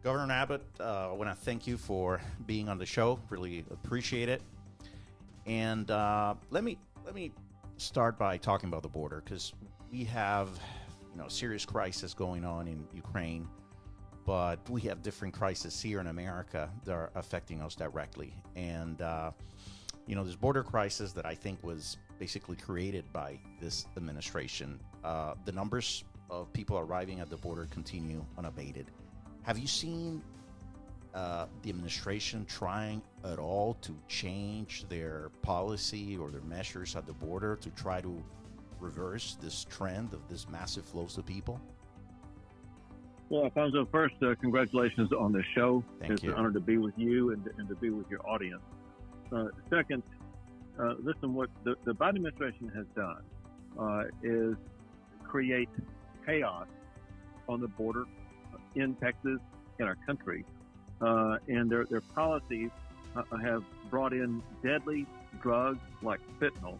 Governor Abbott, I want to thank you for being on the show. Really appreciate it. And let me start by talking about the border, because we have a serious crisis going on in Ukraine, but we have different crises here in America that are affecting us directly. And this border crisis that I think was basically created by this administration. The numbers of people arriving at the border continue unabated. Have you seen the administration trying at all to change their policy or their measures at the border to try to reverse this trend of this massive flows of people? Well, Alfonso, first, congratulations on the show. Thank you. It's an honor to be with you and to be with your audience. Second, listen, what the Biden administration has done is create chaos on the border in Texas, in our country. And their policies have brought in deadly drugs like fentanyl.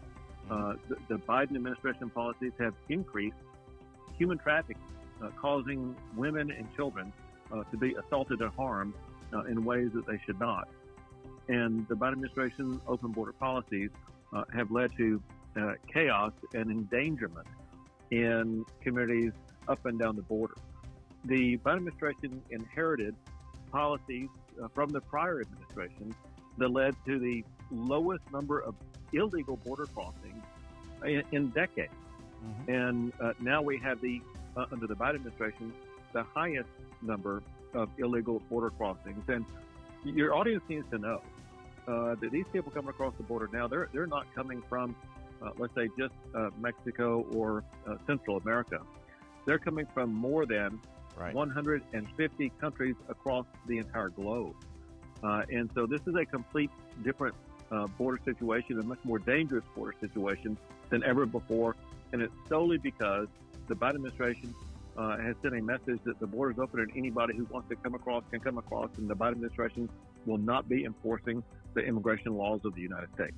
The Biden administration policies have increased human trafficking, causing women and children to be assaulted and harmed in ways that they should not. And the Biden administration open border policies have led to chaos and endangerment in communities up and down the border. The Biden administration inherited policies from the prior administration that led to the lowest number of illegal border crossings in decades. Mm-hmm. And now we have under the Biden administration, the highest number of illegal border crossings. And your audience needs to know that these people coming across the border now, they're not coming from, let's say, just Mexico or Central America. They're coming from more than 150 countries across the entire globe. And so this is a complete different border situation, a much more dangerous border situation than ever before. And it's solely because the Biden administration has sent a message that the border is open and anybody who wants to come across can come across, and the Biden administration will not be enforcing the immigration laws of the United States.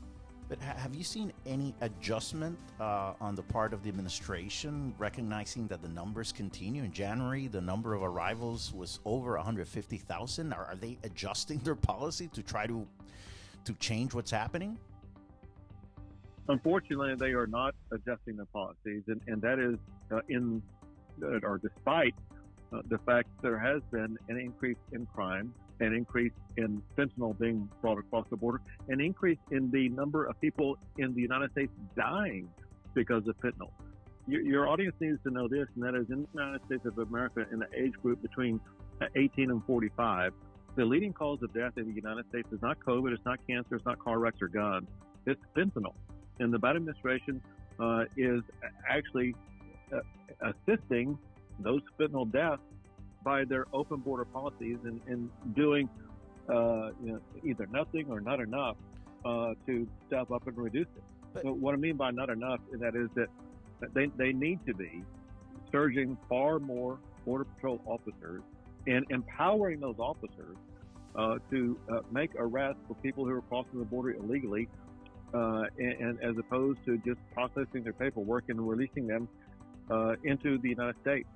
But have you seen any adjustment on the part of the administration, recognizing that the numbers continue? In January, the number of arrivals was over 150,000. Are they adjusting their policy to try to change what's happening? Unfortunately, they are not adjusting their policies, and that is despite the fact there has been an increase in crime, an increase in fentanyl being brought across the border, an increase in the number of people in the United States dying because of fentanyl. Your audience needs to know this, and that is in the United States of America, in the age group between 18 and 45, the leading cause of death in the United States is not COVID, it's not cancer, it's not car wrecks or guns, it's fentanyl. And the Biden administration is actually assisting those fentanyl deaths by their open border policies and doing either nothing or not enough to step up and reduce it. So what I mean by not enough, that is that they need to be surging far more Border Patrol officers and empowering those officers to make arrests for people who are crossing the border illegally, and as opposed to just processing their paperwork and releasing them into the United States.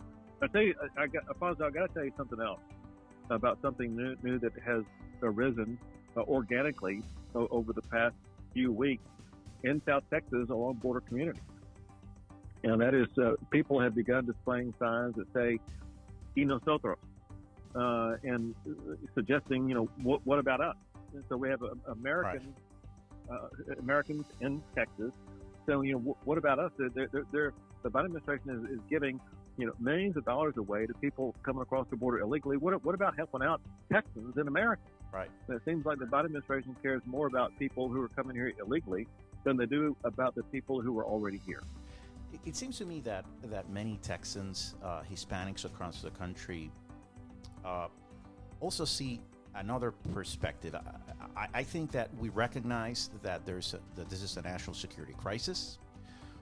Alfonso, I got to tell you something else about something new that has arisen organically over the past few weeks in South Texas along border communities. And that is, people have begun displaying signs that say, "Y nosotros," and suggesting, what about us? And so we have Americans in Texas. So, what about us? The Biden administration is giving, millions of dollars away to people coming across the border illegally. What about helping out Texans in America? Right. And it seems like the Biden administration cares more about people who are coming here illegally than they do about the people who are already here. It seems to me that many Texans, Hispanics across the country, also see another perspective. I think that we recognize that that this is a national security crisis.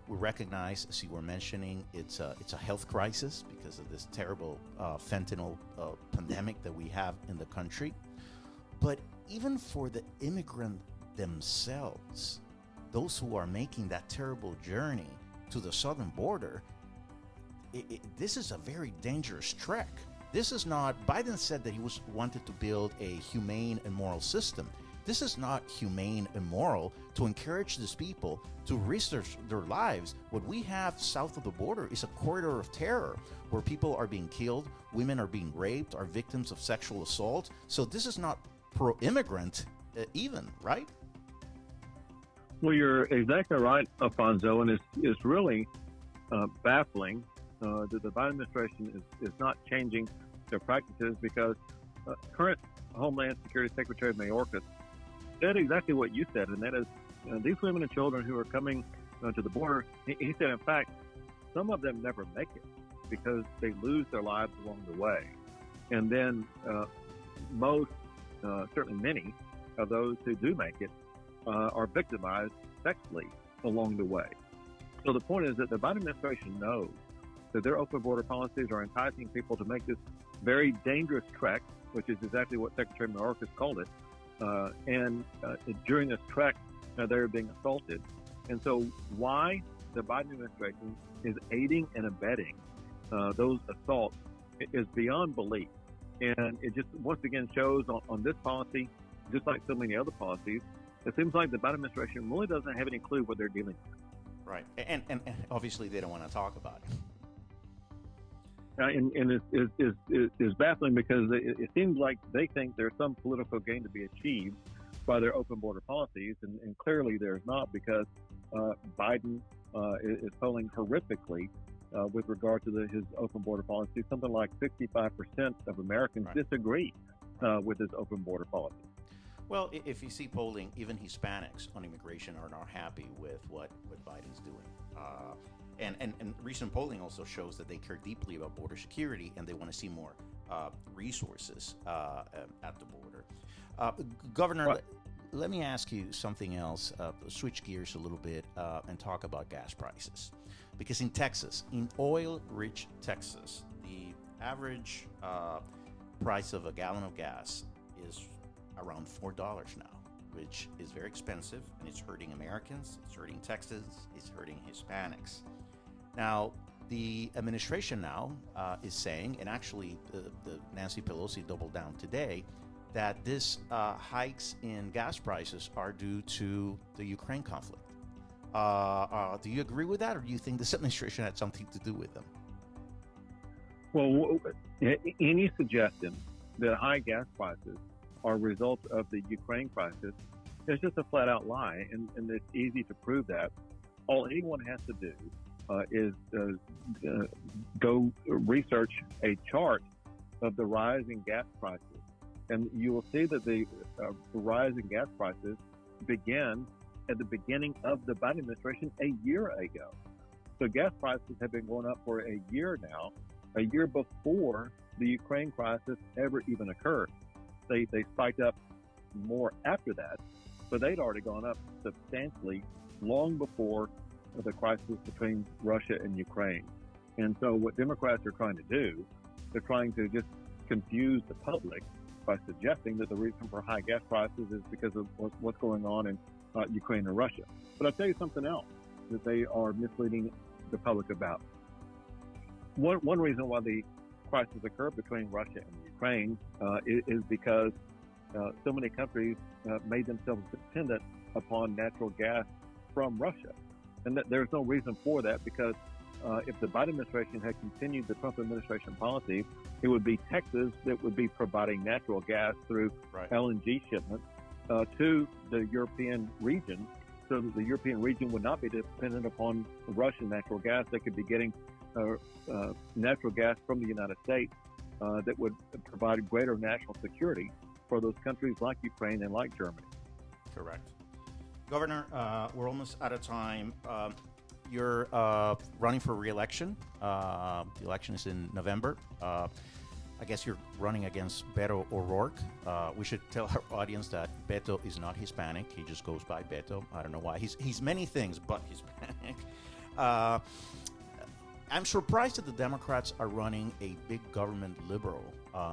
We recognize, as you were mentioning, it's a health crisis because of this terrible fentanyl pandemic that we have in the country. But even for the immigrant themselves, those who are making that terrible journey to the southern border, this is a very dangerous trek. This is not, Biden said that he wanted to build a humane and moral system. This is not humane and moral to encourage these people to risk their lives. What we have south of the border is a corridor of terror where people are being killed, women are being raped, are victims of sexual assault. So this is not pro-immigrant even, right? Well, you're exactly right, Alfonso, and it's really baffling that the Biden administration is not changing their practices, because current Homeland Security Secretary Mayorkas said exactly what you said, and that is these women and children who are coming to the border, he said, in fact, some of them never make it because they lose their lives along the way. And then most, certainly many of those who do make it are victimized sexually along the way. So the point is that the Biden administration knows that their open border policies are enticing people to make this very dangerous trek, which is exactly what Secretary Mayorkas called it. And during this trek, they're being assaulted. And so why the Biden administration is aiding and abetting those assaults is beyond belief. And it just once again shows on this policy, just like so many other policies, it seems like the Biden administration really doesn't have any clue what they're dealing with. Right. And obviously they don't want to talk about it. And it's baffling because it seems like they think there's some political gain to be achieved by their open border policies, and clearly there's not, because Biden is polling horrifically with regard to his open border policy. Something like 65% of Americans disagree with his open border policy. Well, if you see polling, even Hispanics on immigration are not happy with what Biden's doing. And recent polling also shows that they care deeply about border security, and they want to see more resources at the border. Governor, let me ask you something else. Switch gears a little bit and talk about gas prices. Because in Texas, in oil-rich Texas, the average price of a gallon of gas is around $4 now, which is very expensive, and it's hurting Americans, it's hurting Texans, it's hurting Hispanics. Now, the administration now is saying, and actually the Nancy Pelosi doubled down today, that this hikes in gas prices are due to the Ukraine conflict. Do you agree with that, or do you think this administration had something to do with them? Well, any suggestion that high gas prices are a result of the Ukraine crisis is just a flat-out lie, and it's easy to prove that. All anyone has to do is go research a chart of the rise in gas prices, and you will see that the rise in gas prices began at the beginning of the Biden administration a year ago. So gas prices have been going up for a year now, a year before the Ukraine crisis ever even occurred. They spiked up more after that, but they'd already gone up substantially long before the crisis between Russia and Ukraine. And so what Democrats are trying to do, they're trying to just confuse the public by suggesting that the reason for high gas prices is because of what's going on in Ukraine and Russia. But I'll tell you something else that they are misleading the public about. One reason why the crisis occurred between Russia and Ukraine is because so many countries made themselves dependent upon natural gas from Russia. And there's no reason for that, because if the Biden administration had continued the Trump administration policy, it would be Texas that would be providing natural gas through LNG shipments to the European region, so that the European region would not be dependent upon Russian natural gas. They could be getting natural gas from the United States that would provide greater national security for those countries like Ukraine and like Germany. Correct. Governor, we're almost out of time. You're running for re-election. The election is in November. I guess you're running against Beto O'Rourke. We should tell our audience that Beto is not Hispanic. He just goes by Beto. I don't know why. He's many things but Hispanic. I'm surprised that the Democrats are running a big government liberal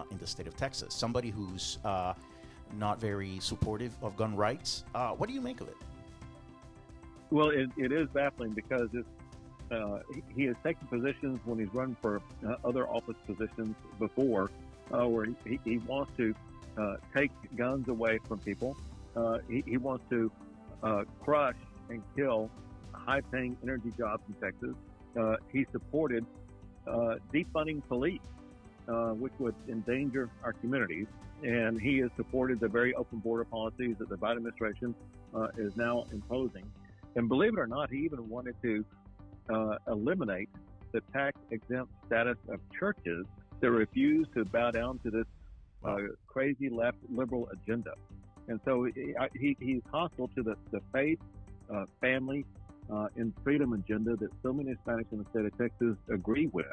in the state of Texas, somebody who's not very supportive of gun rights. What do you make of it? Well, it is baffling, because He has taken positions when he's run for other office positions before, where he wants to take guns away from people. He wants to crush and kill high-paying energy jobs in Texas. He supported defunding police, which would endanger our communities. And he has supported the very open border policies that the Biden administration is now imposing. And believe it or not, he even wanted to eliminate the tax-exempt status of churches that refuse to bow down to this crazy left liberal agenda. And so he's hostile to the faith, family, and freedom agenda that so many Hispanics in the state of Texas agree with.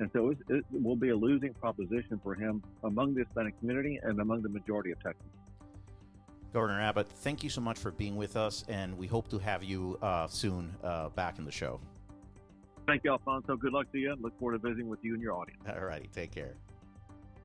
And so it will be a losing proposition for him among the Hispanic community and among the majority of Texans. Governor Abbott, thank you so much for being with us, and we hope to have you soon back in the show. Thank you, Alfonso. Good luck to you. Look forward to visiting with you and your audience. All righty. Take care.